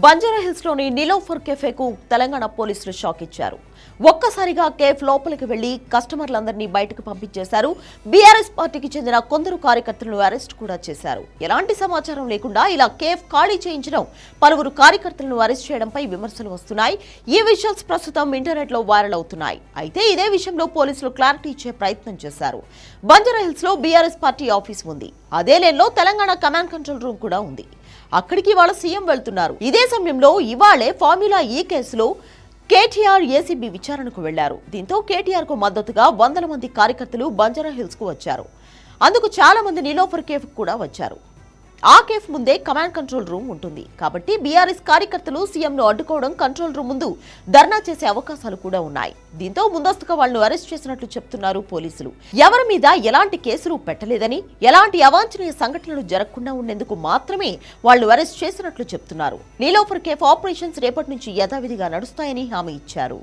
బంజారాహిల్స్ లోని నిలోఫర్ కెఫేకు తెలంగాణ పోలీసులు షాక్ ఇచ్చారు. ఒక్కసారిగా కేఫ్ లోపలికి వెళ్లి కస్టమర్లందరినీ బయటకు పంపించేశారు. బీఆర్ఎస్ పార్టీకి చెందిన కొందరు కార్యకర్తలను అరెస్ట్ కూడా చేశారు. ఎలాంటి సమాచారం లేకుండా ఇలా కేఫ్ ఖాళీ చేయించడం, పలువురు కార్యకర్తలను అరెస్ట్ చేయడంపై విమర్శలు వస్తున్నాయి. ఈ విజువల్స్ ప్రస్తుతం ఇంటర్నెట్ లో వైరల్ అవుతున్నాయి. అయితే ఇదే విషయంలో పోలీసులు క్లారిటీ ఇచ్చే ప్రయత్నం చేశారు. బంజారాహిల్స్ లో బీఆర్ఎస్ పార్టీ ఆఫీస్ ఉంది. అదే లేన్లో తెలంగాణ కమాండ్ కంట్రోల్ రూమ్ కూడా ఉంది. అక్కడికి ఇవాళ సీఎం వెళ్తున్నారు. ఇదే సమయంలో ఇవాళే ఫార్ములా ఈ కేసులో కేటీఆర్ ఏసీబీ విచారణకు వెళ్లారు. దీంతో కేటీఆర్ కు మద్దతుగా వందల మంది కార్యకర్తలు బంజారాహిల్స్ కు వచ్చారు. అందుకు చాలా మంది నిలోఫర్ కేఫ్ కూడా వచ్చారు. ఆ కేఫ్ ముందే కమాండ్ కంట్రోల్ రూమ్ ఉంటుంది. కాబట్టి బీఆర్ఎస్ కార్యకర్తలు సీఎంను అడ్డుకోవడం, కంట్రోల్ రూమ్ ముందు ధర్నా చేసే అవకాశాలు కూడా ఉన్నాయి. దీంతో ముందస్తుగా వాళ్లను అరెస్ట్ చేసినట్లు చెప్తున్నారు పోలీసులు. ఎవరి మీద ఎలాంటి కేసులు పెట్టలేదని, ఎలాంటి అవాంఛనీయ సంఘటనలు జరగకుండా ఉండేందుకు మాత్రమే వాళ్లను అరెస్ట్ చేసినట్లు చెప్తున్నారు. నిలోఫర్ కేఫ్ ఆపరేషన్స్ రేపటి నుంచి యథావిధిగా నడుస్తాయని హామీ ఇచ్చారు.